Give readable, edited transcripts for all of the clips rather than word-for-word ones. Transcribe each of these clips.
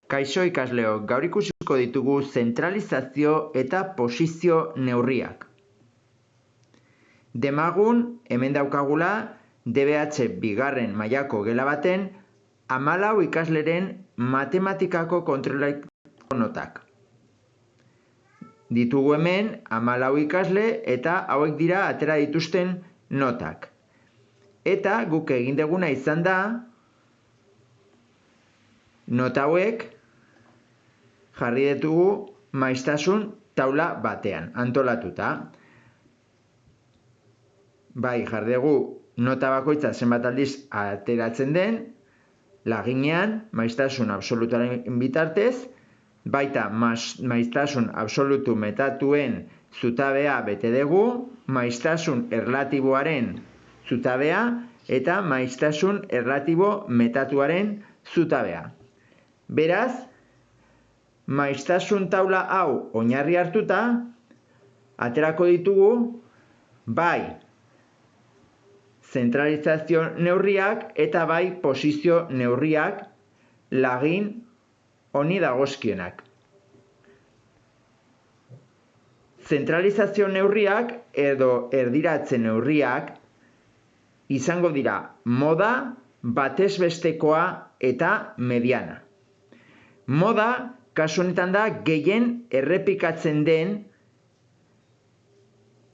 Kaixo ikasleok, gaur ikusiko ditugu zentralizazio eta posizio neurriak. Demagun, hemen daukagula, DBH bigarren mailako gela baten 14 ikasleren matematikako kontroleko notak. Ditugu hemen 14 ikasle eta hauek dira atera dituzten notak. Eta guk egin duguna izan da, nota hauek jarri ditugu maiztasun taula batean, antolatuta. Bai, jarri dugu nota bakoitza zenbat aldiz ateratzen den, laginean maiztasun absolutuaren bitartez, baita maiztasun absolutu metatuen zutabea bete dugu, maiztasun erlatiboaren zutabea eta maiztasun erlatibo metatuaren zutabea. Beraz, maiztasun taula hau oinarri hartuta, aterako ditugu, bai zentralizazio neurriak eta bai posizio neurriak lagin honi dagozkienak. Zentralizazio neurriak edo erdiratze neurriak izango dira moda, batez bestekoa eta mediana. Moda, kasu honetan da, gehien errepikatzen den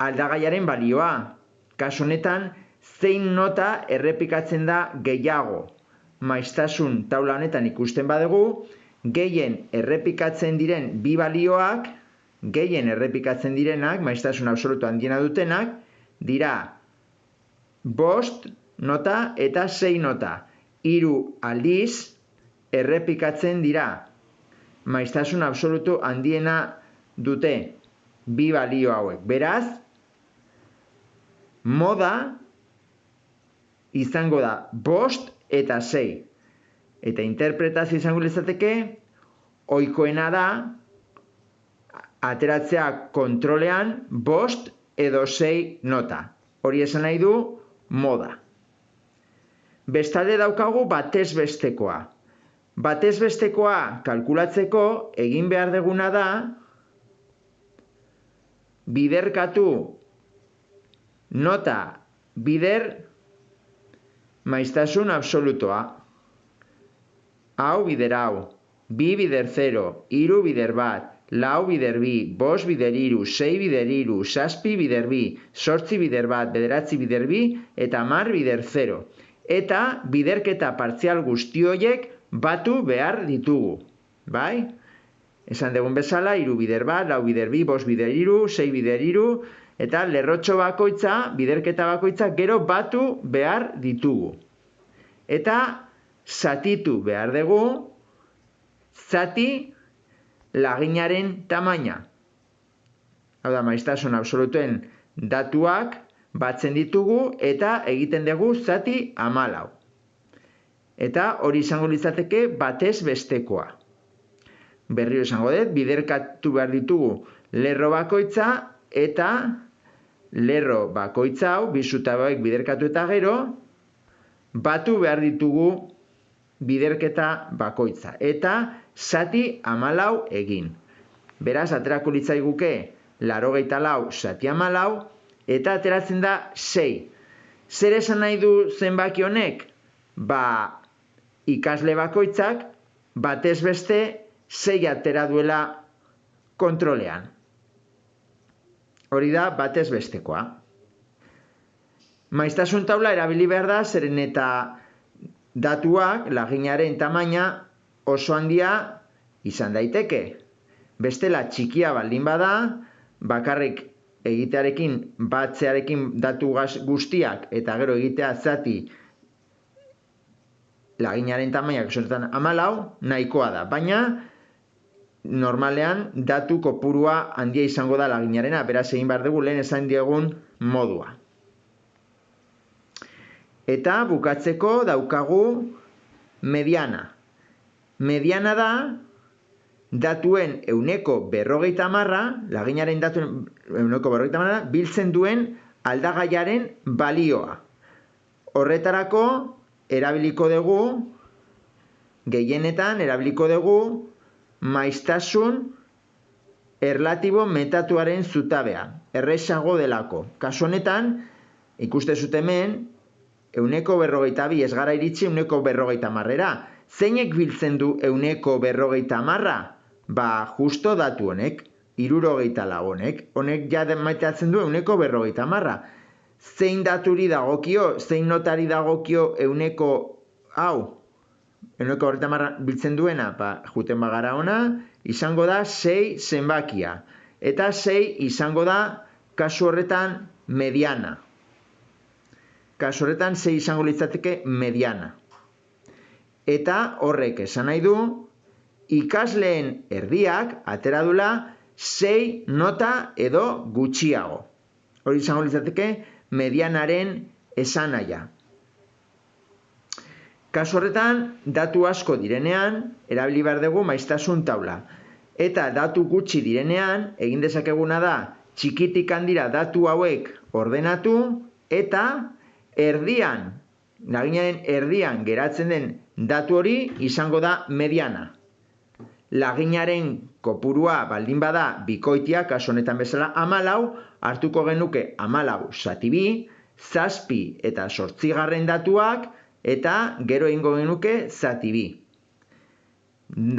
aldagaiaren balioa. Kasu honetan, zein nota errepikatzen da gehiago. Maiztasun taula honetan ikusten badugu, gehien errepikatzen diren bi balioak, gehien errepikatzen direnak, maiztasun absolutu handiena dutenak, dira 5 nota eta 6 nota. 3 aldiz errepikatzen dira. Maiztasun absolutu handiena dute bi balio hauek. Beraz, moda izango da 5 eta 6. Eta interpretazio izango litzateke, ohikoena da ateratzea kontrolean 5 edo 6 nota. Hori esan nahi du moda. Bestalde daukagu batez bestekoa. Batez bestekoa kalkulatzeko egin behar duguna da biderkatu nota bider maiztasun absolutoa. Hau bider hau, 2 bider 0, 3 bider 1, 4 bider 2, 5 bider 3, 6 bider 3, 7 bider 2, 8 bider 1, 9 bider 2 eta 10 bider 0. Eta biderketa partzial guzti horiek batu behar ditugu. Bai? Esan dugun bezala, 3 bider 1, 4 bider 2, 5 bider 3, 6 bider 3, eta lerrotxo bakoitza, biderketa bakoitza, gero batu behar ditugu. Eta zatitu behar dugu, zati laginaren tamaina. Hau da, maiztasun absolutuen datuak batzen ditugu eta egiten dugu zati 14. Eta hori izango litzateke batez bestekoa. Berriro izango dut, biderkatu behar ditugu lerro bakoitza eta lerro bakoitza hau, bi zutabeak biderkatu eta gero, batu behar ditugu biderketa bakoitza. Eta zati 14 egin. Beraz, aterako litzaiguke 84 zati 14 eta ateratzen da 6. Zer esan nahi du zenbaki honek? Ba, ikasle bakoitzak batez beste 6 atera duela kontrolean. Hori da batez bestekoa. Maiztasun taula erabili behar da, zeren eta datuak, laginaren tamaina oso handia izan daiteke. Bestela txikia baldin bada, bakarrik egitearekin, batzearekin datu guztiak eta gero egitea zati laginaren tamainak esonetan 14, nahikoa da. Baina, normalean, datu kopurua handia izango da laginarena, beraz egin behar dugu lehen esan diegun modua. Eta bukatzeko daukagu mediana. Mediana da datuen 50%, laginaren datuen 50%, biltzen duen aldagaiaren balioa. Horretarako erabiliko dugu gehienetan erabiliko dugu maiztasun erlatibo metatuaren zutabea, errezago delako. Kasu honetan, ikuste zut hemen, 152 ez gara iritsi 150-era. Zeinek biltzen du 150-a? Justo datu honek, 74 honek. Honek ja maitatzen du 150-a. Zein daturi dagokio, zein notari dagokio 150 biltzen duena? Juten bagara ona, izango da 6 zenbakia. Eta 6 izango da, kasu horretan, mediana. Kasu horretan, 6 izango litzateke mediana. Eta horrek esan nahi du, ikasleen erdiak atera dula 6 nota edo gutxiago. Hori izango litzateke medianaren esanahia. Kasu horretan, datu asko direnean, erabili behar dugu maiztasun taula. Eta datu gutxi direnean, egin dezakeguna da, txikitik handira datu hauek ordenatu, eta erdian, laginaren erdian geratzen den datu hori izango da mediana. Laginaren kopurua baldin bada bikoitia, kasu honetan bezala 14, hartuko genuke 14 zati 2, 7 eta 8 datuak, eta gero egingo genuke zati 2.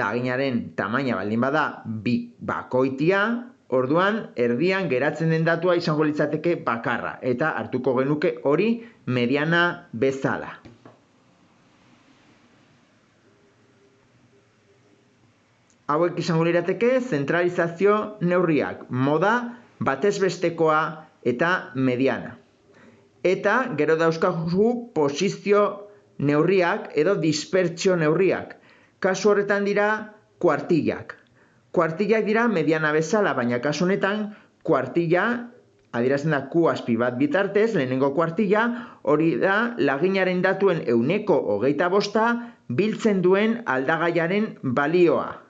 Laginaren tamaina baldin bada bakoitia, orduan erdian geratzen den datua izango litzateke bakarra, eta hartuko genuke hori mediana bezala. Hauek izango lirateke zentralizazio neurriak, moda, batezbestekoa eta mediana. Eta gero dauzkagu posizio neurriak edo dispertsio neurriak. Kasu horretan dira kuartillak. Kuartillak dira mediana bezala, baina kasu honetan kuartilla, adierazten da Q azpi bat bitartez, lehenengo kuartilla, hori da laginaren datuen 125 biltzen duen aldagaiaren balioa.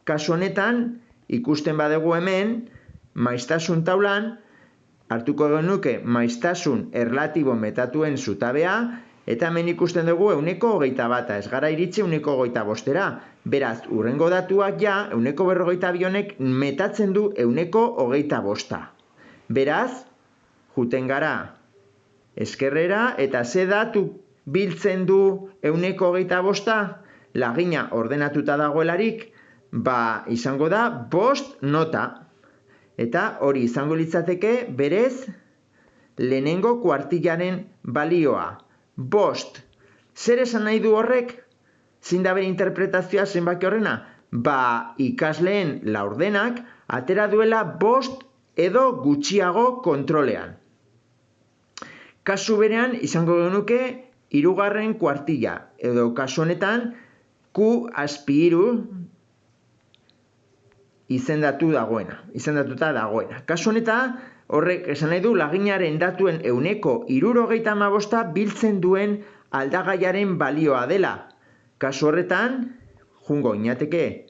Kasu honetan, ikusten badugu hemen, maiztasun taulan, hartuko genuke maiztasun erlatibo metatuen zutabea, eta hemen ikusten dugu 121, ez gara iritsi 125-era. Beraz, hurrengo datuak ja, 152 honek metatzen du 125. Beraz, juten gara eskerrera, eta ze datu biltzen du 125? Lagina ordenatuta dagoelarik, izango da 5 nota. Eta hori izango litzateke berez lehenengo kuartillaren balioa. 5. Zer esan nahi du horrek? Zein da bere interpretazioa zenbaki horrena? Ikasleen laurdenak atera duela 5 edo gutxiago kontrolean. Kasu berean izango genuke 3. kuartilla, edo kasu honetan Q azpi 3 izendatuta dagoena. Kasu honetan, horrek esan nahi du laginaren datuen 175 biltzen duen aldagaiaren balioa dela. Kasu horretan, jungo inateke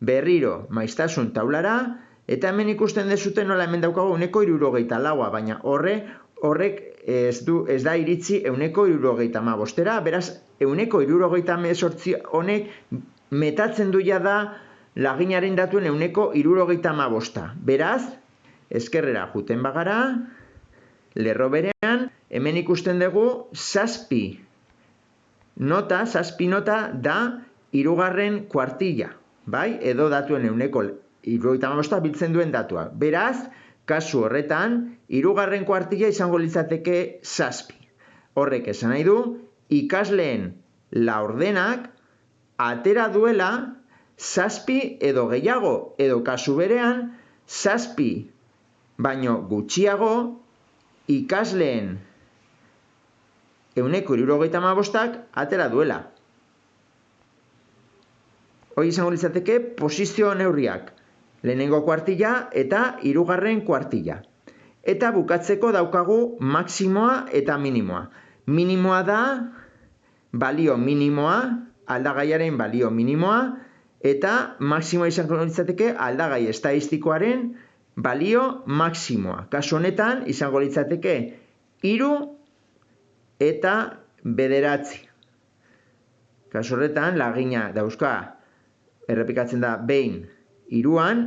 berriro maiztasun taulara, eta hemen ikusten dezuten nola hemen daukago 174, baina horrek ez da iritsi 175-era, beraz 178 honek metatzen duia da laginaren datuen 175. Beraz, eskerrera juten bagara, lerro berean, hemen ikusten dugu 7 nota da 3. kuartilla, edo datuen 175 biltzen duen datua. Beraz, kasu horretan, 3. kuartilla izango litzateke 7. Horrek esan nahi du, ikasleen laurdenak atera duela 7 edo gehiago, edo kasu berean, 7 baino gutxiago ikasleen 175 atera duela. Hori izango litzateke posizio neurriak, lehenengo kuartilla eta 3. kuartilla. Eta bukatzeko daukagu maksimoa eta minimoa. Minimoa da balio minimoa, aldagaiaren balio minimoa, eta maksimoa izango litzateke aldagai estadistikoaren balio maksimoa. Kasu honetan izango litzateke 3 eta 9. Kasu horretan, lagina dauzka, errepikatzen da behin hiruan,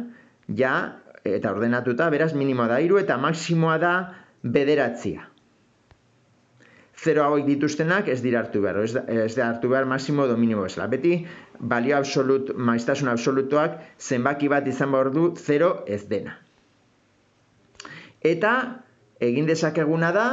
ja, eta ordenatuta, beraz, minimoa da 3 eta maksimoa da 9. 0 hauek dituztenak ez dira hartu behar, ez da hartu behar maksimo edo minimo bezala. Beti, balio maiztasun absolutuak zenbaki bat izan behar du 0 ez dena. Eta, egin dezakeguna da,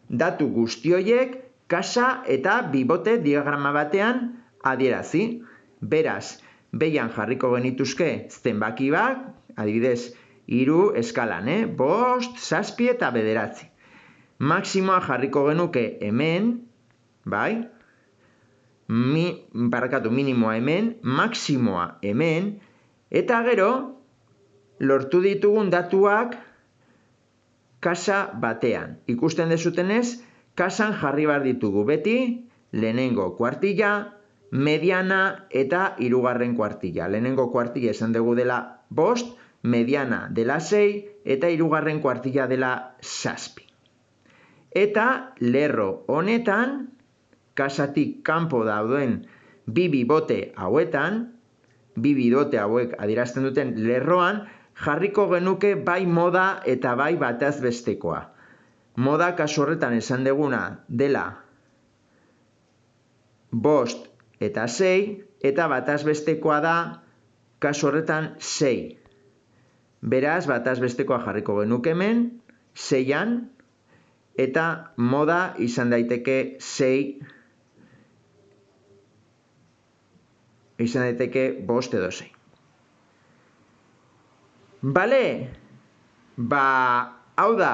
datu guzti horiek kasa eta bibote diagrama batean adierazi. Beraz, behian jarriko genituzke zenbaki bat, adibidez, 3 eskalan, 5, 7 eta 9. Maksimoa jarriko genuke hemen, bai? Minimoa hemen, maksimoa hemen, eta gero, lortu ditugun datuak kasa batean. Ikusten dezutenez, kasan jarri behar ditugu beti, lehenengo kuartilla, mediana eta hirugarren kuartilla. Lehenengo kuartilla esan dugu dela 5, mediana dela 6 eta hirugarren kuartilla dela 7. Eta lerro honetan, kasatik kanpo dauden bi bibote hauetan, bi bibote hauek adierazten duten lerroan, jarriko genuke bai moda eta bai bataz bestekoa. Moda kasu horretan esan deguna dela 5 eta 6, eta bataz bestekoa da kasu horretan 6. Beraz, bataz bestekoa jarriko genuke hemen, 6an, eta moda izan daiteke 6, izan daiteke 5 edo 6. Bale, hau da,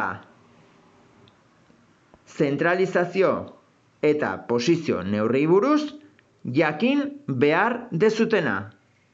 zentralizazio eta posizio neurriei buruz jakin behar dezutena.